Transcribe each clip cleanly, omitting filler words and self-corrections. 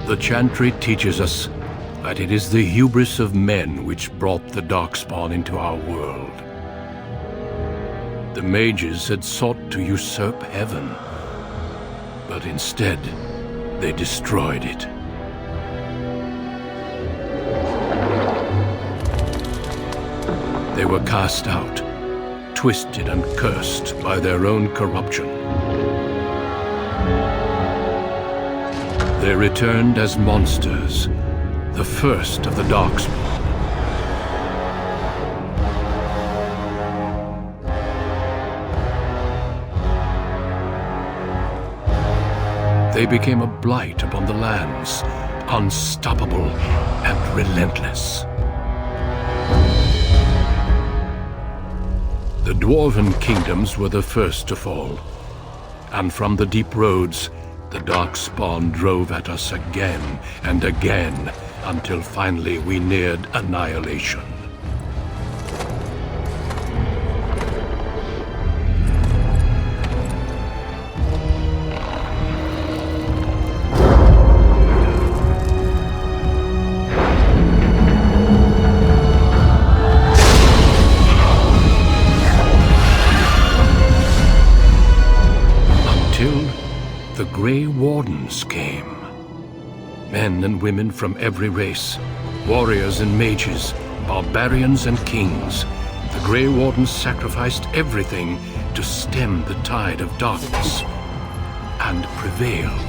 The Chantry teaches us that it is the hubris of men which brought the Darkspawn into our world. The mages had sought to usurp heaven, but instead, they destroyed it. They were cast out, twisted and cursed by their own corruption. They returned as monsters, the first of the Darkspawn. They became a blight upon the lands, unstoppable and relentless. The Dwarven kingdoms were the first to fall, and from the deep roads, the Darkspawn drove at us again and again, until finally we neared annihilation. The Grey Wardens came. Men and women from every race, warriors and mages, barbarians and kings. The Grey Wardens sacrificed everything to stem the tide of darkness, and prevailed.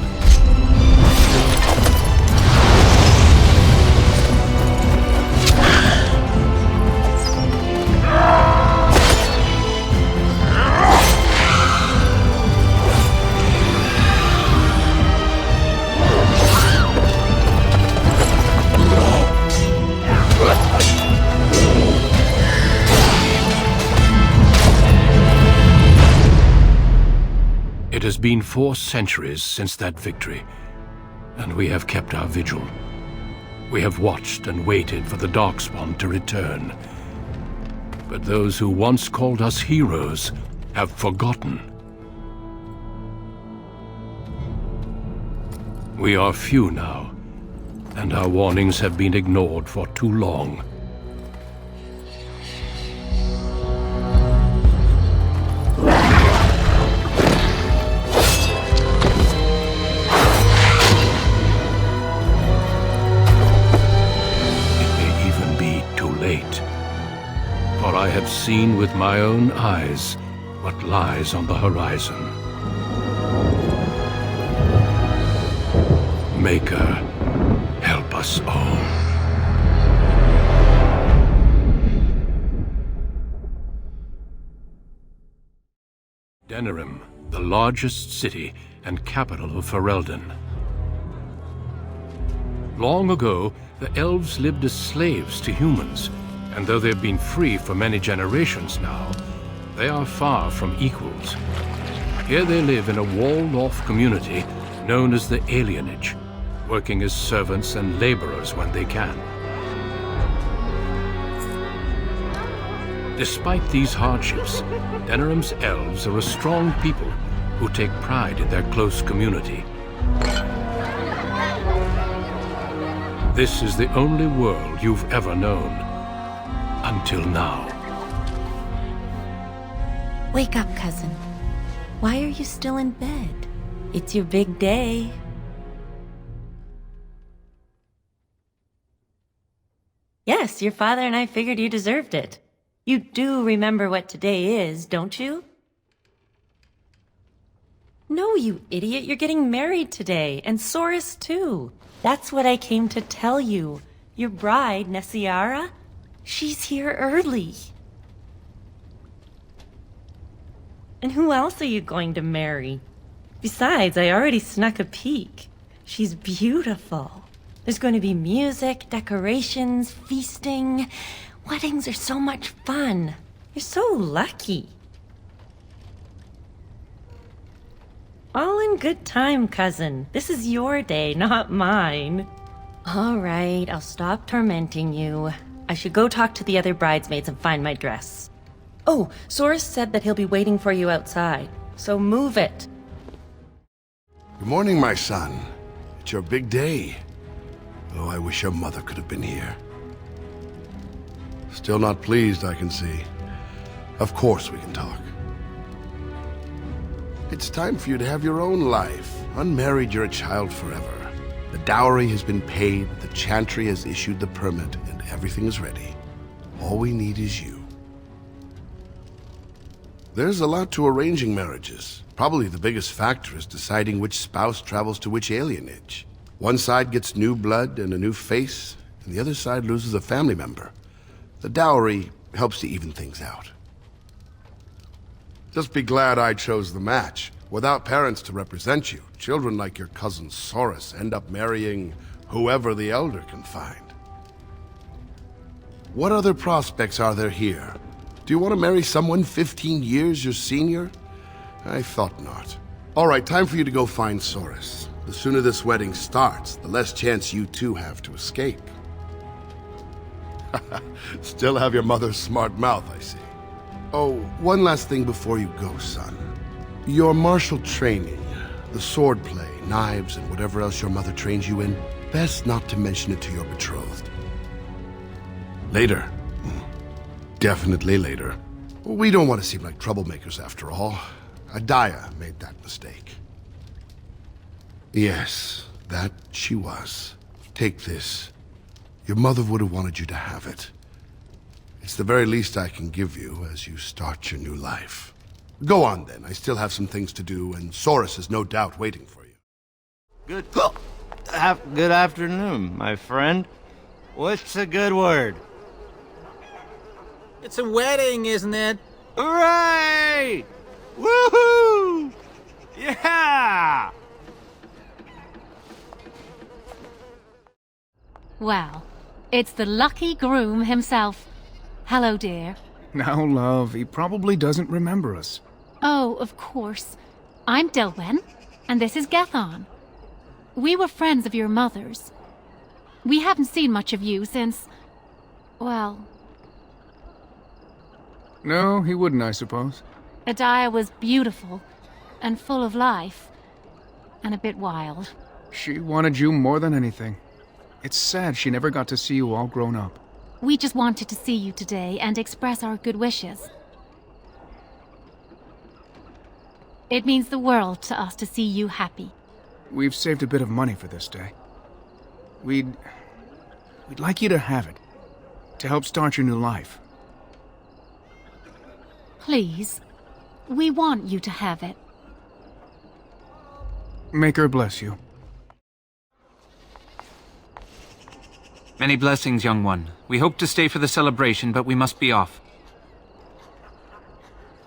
It has been 4 centuries since that victory, and we have kept our vigil. We have watched and waited for the Darkspawn to return. But those who once called us heroes have forgotten. We are few now, and our warnings have been ignored for too long. For I have seen with my own eyes what lies on the horizon. Maker, help us all. Denerim, the largest city and capital of Ferelden. Long ago, the elves lived as slaves to humans, and though they've been free for many generations now, they are far from equals. Here they live in a walled-off community known as the Alienage, working as servants and laborers when they can. Despite these hardships, Denerim's elves are a strong people who take pride in their close community. This is the only world you've ever known. Until now. Wake up, cousin. Why are you still in bed? It's your big day. Yes, your father and I figured you deserved it. You do remember what today is, don't you? No, you idiot. You're getting married today, and Soris too. That's what I came to tell you. Your bride, Nesiara, she's here early. And who else are you going to marry? Besides, I already snuck a peek. She's beautiful. There's going to be music, decorations, feasting. Weddings are so much fun. You're so lucky. All in good time, cousin. This is your day, not mine. All right, I'll stop tormenting you. I should go talk to the other bridesmaids and find my dress. Oh, Soris said that he'll be waiting for you outside, so move it. Good morning, my son. It's your big day. Oh, I wish your mother could have been here. Still not pleased, I can see. Of course we can talk. It's time for you to have your own life. Unmarried, you're a child forever. The dowry has been paid, the chantry has issued the permit, and everything is ready. All we need is you. There's a lot to arranging marriages. Probably the biggest factor is deciding which spouse travels to which alienage. One side gets new blood and a new face, and the other side loses a family member. The dowry helps to even things out. Just be glad I chose the match. Without parents to represent you, children like your cousin Soris end up marrying whoever the elder can find. What other prospects are there here? Do you want to marry someone 15 years your senior? I thought not. All right, time for you to go find Soris. The sooner this wedding starts, the less chance you two have to escape. Still have your mother's smart mouth, I see. Oh, one last thing before you go, son. Your martial training, the swordplay, knives, and whatever else your mother trains you in, best not to mention it to your betrothed. Later. Definitely later. We don't want to seem like troublemakers after all. Adaya made that mistake. Yes, that she was. Take this. Your mother would have wanted you to have it. It's the very least I can give you as you start your new life. Go on then, I still have some things to do, and Soris is no doubt waiting for you. Good afternoon, my friend. What's a good word? It's a wedding, isn't it? Hooray! Woohoo! Yeah! Well, it's the lucky groom himself. Hello, dear. Now, love, he probably doesn't remember us. Oh, of course. I'm Dilwyn, and this is Gethon. We were friends of your mother's. We haven't seen much of you since... well... No, he wouldn't, I suppose. Adaya was beautiful, and full of life, and a bit wild. She wanted you more than anything. It's sad she never got to see you all grown up. We just wanted to see you today and express our good wishes. It means the world to us to see you happy. We've saved a bit of money for this day. We'd like you to have it, to help start your new life. Please, we want you to have it. Make her bless you. Many blessings, young one. We hope to stay for the celebration, but we must be off.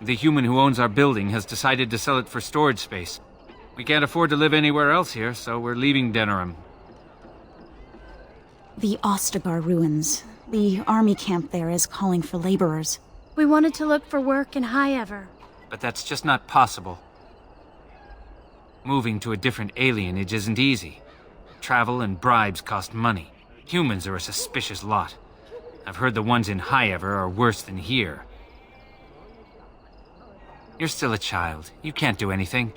The human who owns our building has decided to sell it for storage space. We can't afford to live anywhere else here, so we're leaving Denerim. The Ostagar ruins. The army camp there is calling for laborers. We wanted to look for work in High-Ever. But that's just not possible. Moving to a different alienage isn't easy. Travel and bribes cost money. Humans are a suspicious lot. I've heard the ones in High-Ever are worse than here. You're still a child. You can't do anything.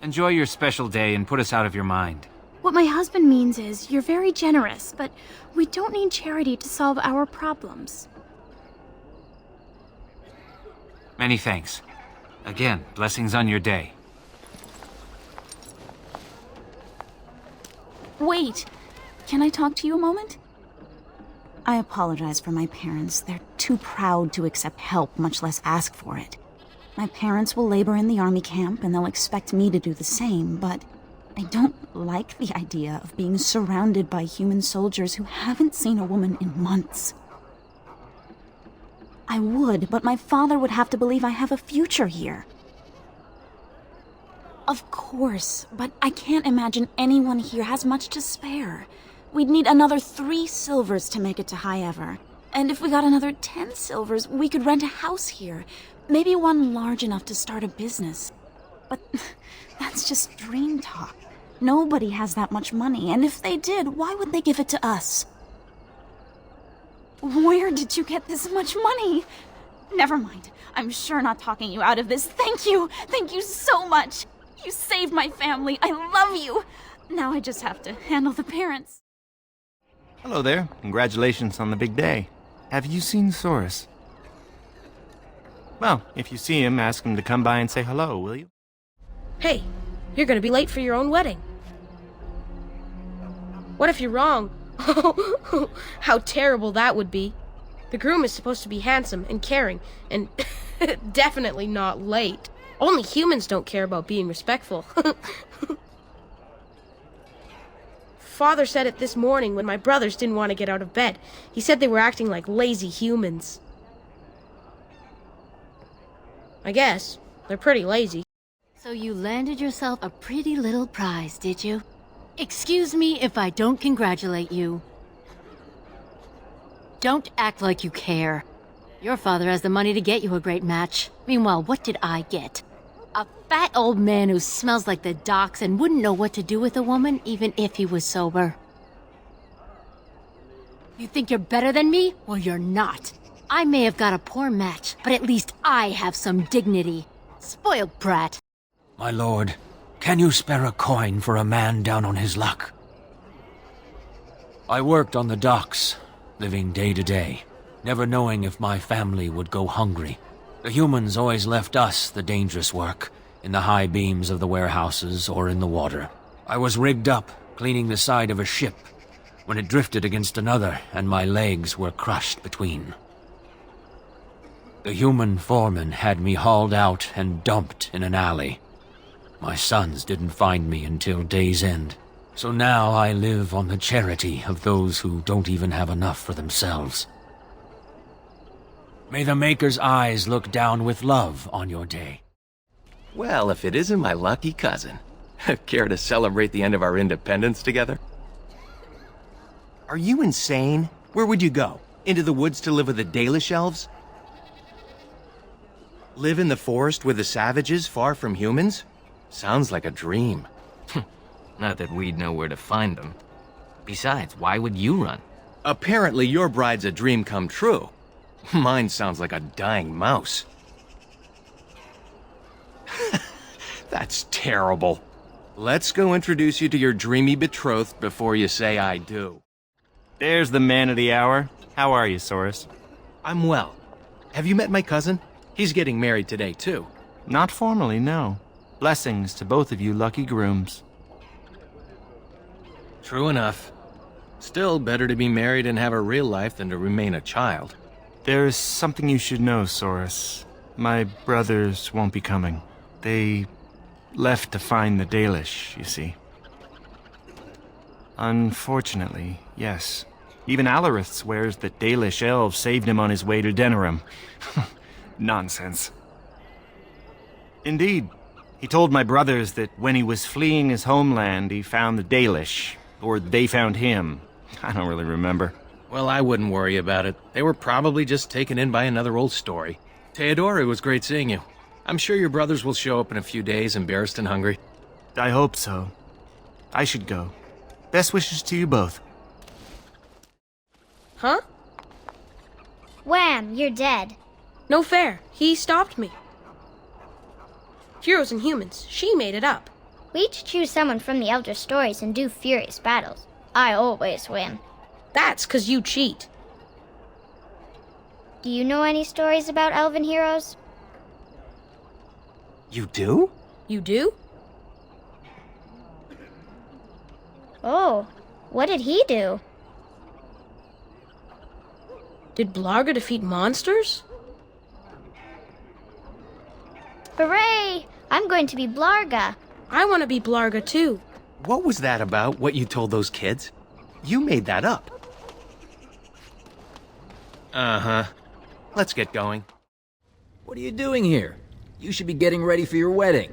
Enjoy your special day and put us out of your mind. What my husband means is, you're very generous, but we don't need charity to solve our problems. Many thanks. Again, blessings on your day. Wait! Can I talk to you a moment? I apologize for my parents. They're too proud to accept help, much less ask for it. My parents will labor in the army camp, and they'll expect me to do the same, but I don't like the idea of being surrounded by human soldiers who haven't seen a woman in months. I would, but my father would have to believe I have a future here. Of course, but I can't imagine anyone here has much to spare. We'd need another 3 silvers to make it to High-Ever. And if we got another 10 silvers, we could rent a house here. Maybe one large enough to start a business. But that's just dream talk. Nobody has that much money, and if they did, why would they give it to us? Where did you get this much money? Never mind. I'm sure not talking you out of this. Thank you. Thank you so much. You saved my family. I love you. Now I just have to handle the parents. Hello there. Congratulations on the big day. Have you seen Soris? Well, if you see him, ask him to come by and say hello, will you? Hey, you're gonna be late for your own wedding. What if you're wrong? How terrible that would be. The groom is supposed to be handsome and caring, and definitely not late. Only humans don't care about being respectful. Father said it this morning when my brothers didn't want to get out of bed. He said they were acting like lazy humans. I guess. They're pretty lazy. So you landed yourself a pretty little prize, did you? Excuse me if I don't congratulate you. Don't act like you care. Your father has the money to get you a great match. Meanwhile, what did I get? A fat old man who smells like the docks and wouldn't know what to do with a woman even if he was sober. You think you're better than me? Well, you're not. I may have got a poor match, but at least I have some dignity. Spoiled brat. My lord, can you spare a coin for a man down on his luck? I worked on the docks, living day to day, never knowing if my family would go hungry. The humans always left us the dangerous work, in the high beams of the warehouses or in the water. I was rigged up, cleaning the side of a ship, when it drifted against another and my legs were crushed between. The human foreman had me hauled out and dumped in an alley. My sons didn't find me until day's end, so now I live on the charity of those who don't even have enough for themselves. May the Maker's eyes look down with love on your day. Well, if it isn't my lucky cousin. Care to celebrate the end of our independence together? Are you insane? Where would you go? Into the woods to live with the Dalish elves? Live in the forest with the savages far from humans? Sounds like a dream. Not that we'd know where to find them. Besides, why would you run? Apparently your bride's a dream come true. Mine sounds like a dying mouse. That's terrible. Let's go introduce you to your dreamy betrothed before you say I do. There's the man of the hour. How are you, Soris? I'm well. Have you met my cousin? He's getting married today, too. Not formally, no. Blessings to both of you lucky grooms. True enough. Still better to be married and have a real life than to remain a child. There's something you should know, Soris. My brothers won't be coming. They left to find the Dalish, you see. Unfortunately, yes. Even Alarith swears that Dalish elves saved him on his way to Denerim. Nonsense. Indeed. He told my brothers that when he was fleeing his homeland, he found the Dalish. Or they found him. I don't really remember. Well, I wouldn't worry about it. They were probably just taken in by another old story. Taeodor, it was great seeing you. I'm sure your brothers will show up in a few days, embarrassed and hungry. I hope so. I should go. Best wishes to you both. Huh? Wham, you're dead. No fair. He stopped me. Heroes and humans. She made it up. We each choose someone from the Elder Stories and do furious battles. I always win. That's 'cause you cheat. Do you know any stories about elven heroes? You do? You do? Oh, what did he do? Did Blarga defeat monsters? Hooray! I'm going to be Blarga. I want to be Blarga too. What was that about, what you told those kids? You made that up. Uh-huh. Let's get going. What are you doing here? You should be getting ready for your wedding.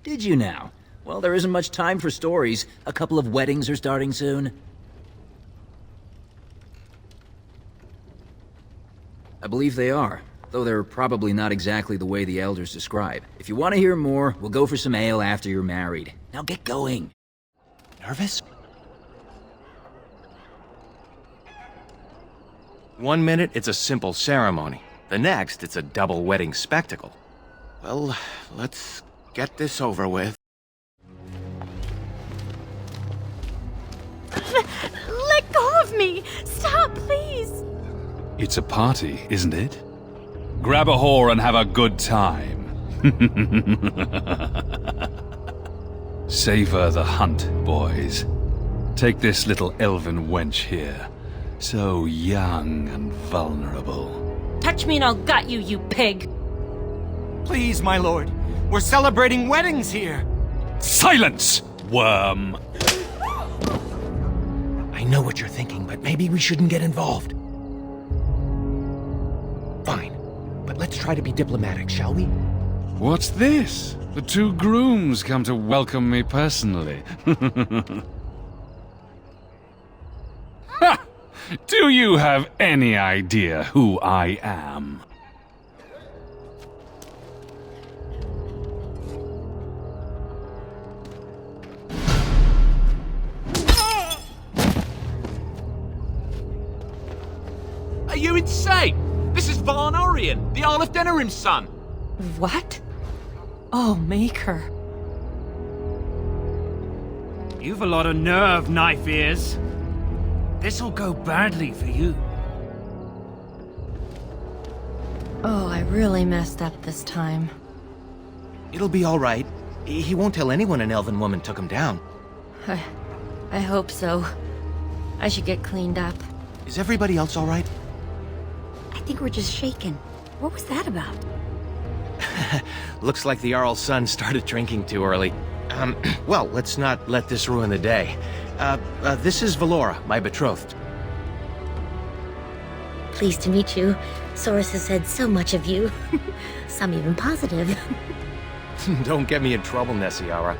Did you now? Well, there isn't much time for stories. A couple of weddings are starting soon. I believe they are, though they're probably not exactly the way the elders describe. If you want to hear more, we'll go for some ale after you're married. Now get going. Nervous? 1 minute, it's a simple ceremony. The next, it's a double wedding spectacle. Well, let's get this over with. Let go of me! Stop, please! It's a party, isn't it? Grab a whore and have a good time. Savor the hunt, boys. Take this little elven wench here. So young and vulnerable. Touch me and I'll gut you, you pig! Please, my lord. We're celebrating weddings here. Silence, worm! I know what you're thinking, but maybe we shouldn't get involved. Fine, but let's try to be diplomatic, shall we? What's this? The two grooms come to welcome me personally. Ha! Do you have any idea who I am? Are you insane? This is Vaughan Orion, the Earl of Denerim's son. What? Oh, Maker. You've a lot of nerve, knife ears. This'll go badly for you. Oh, I really messed up this time. It'll be all right. He won't tell anyone an elven woman took him down. I hope so. I should get cleaned up. Is everybody else all right? I think we're just shaken. What was that about? Looks like the Jarl's son started drinking too early. Well, let's not let this ruin the day. This is Valora, my betrothed. Pleased to meet you. Soris has said so much of you. Some even positive. Don't get me in trouble, Nesiara.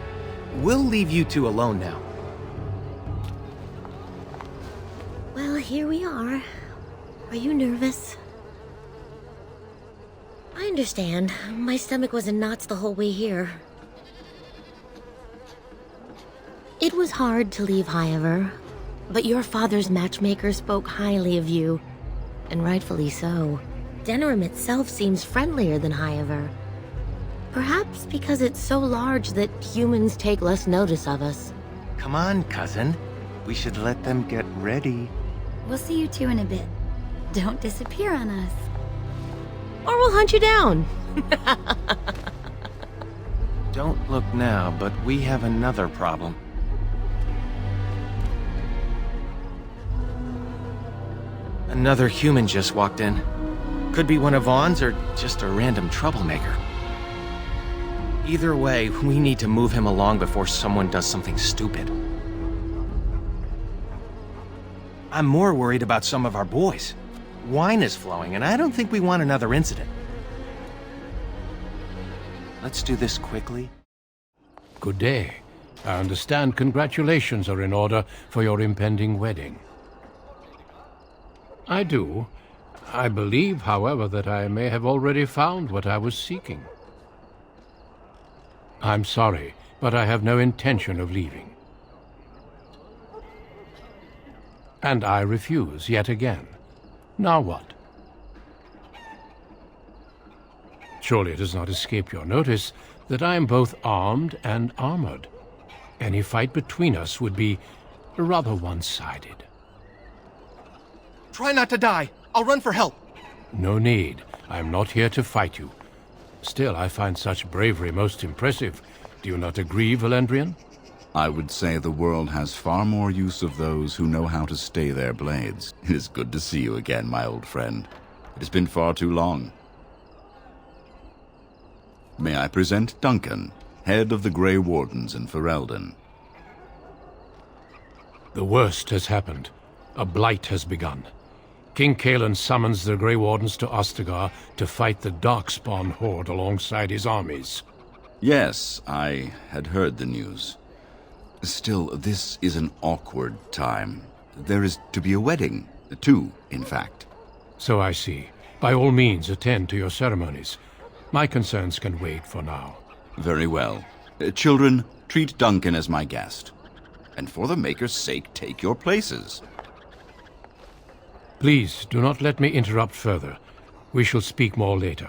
We'll leave you two alone now. Well, here we are. Are you nervous? I understand. My stomach was in knots the whole way here. It was hard to leave Highever, but your father's matchmaker spoke highly of you, and rightfully so. Denerim itself seems friendlier than Highever. Perhaps because it's so large that humans take less notice of us. Come on, cousin. We should let them get ready. We'll see you two in a bit. Don't disappear on us. Or we'll hunt you down. Don't look now, but we have another problem. Another human just walked in. Could be one of Vaughn's or just a random troublemaker. Either way, we need to move him along before someone does something stupid. I'm more worried about some of our boys. Wine is flowing, and I don't think we want another incident. Let's do this quickly. Good day. I understand congratulations are in order for your impending wedding. I do. I believe, however, that I may have already found what I was seeking. I'm sorry, but I have no intention of leaving. And I refuse yet again. Now what? Surely it does not escape your notice that I am both armed and armored. Any fight between us would be rather one-sided. Try not to die. I'll run for help. No need. I am not here to fight you. Still, I find such bravery most impressive. Do you not agree, Valendrian? I would say the world has far more use of those who know how to stay their blades. It is good to see you again, my old friend. It has been far too long. May I present Duncan, head of the Grey Wardens in Ferelden. The worst has happened. A blight has begun. King Cailan summons the Grey Wardens to Ostagar to fight the Darkspawn horde alongside his armies. Yes, I had heard the news. Still, this is an awkward time. There is to be a wedding. Two, in fact. So I see. By all means, attend to your ceremonies. My concerns can wait for now. Very well. Children, treat Duncan as my guest. And for the Maker's sake, take your places. Please, do not let me interrupt further. We shall speak more later.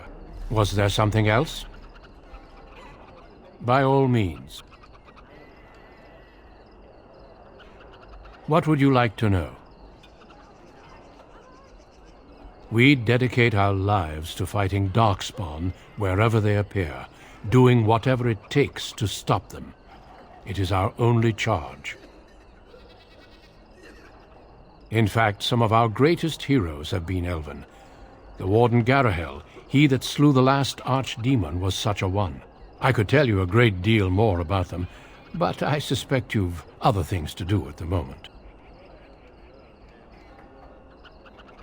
Was there something else? By all means. What would you like to know? We dedicate our lives to fighting Darkspawn wherever they appear, doing whatever it takes to stop them. It is our only charge. In fact, some of our greatest heroes have been elven. The Warden Garahel, he that slew the last archdemon, was such a one. I could tell you a great deal more about them, but I suspect you've other things to do at the moment.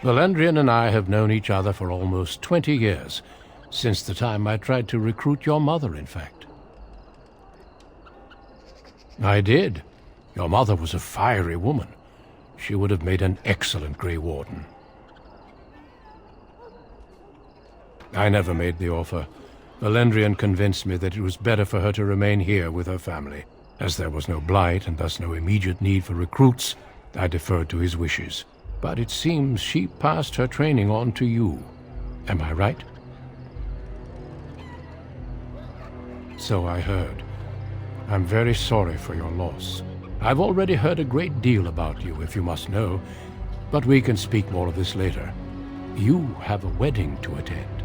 Valendrian and I have known each other for almost 20 years, since the time I tried to recruit your mother, in fact. I did. Your mother was a fiery woman. She would have made an excellent Grey Warden. I never made the offer. Valendrian convinced me that it was better for her to remain here with her family. As there was no Blight and thus no immediate need for recruits, I deferred to his wishes. But it seems she passed her training on to you. Am I right? So I heard. I'm very sorry for your loss. I've already heard a great deal about you, if you must know, but we can speak more of this later. You have a wedding to attend.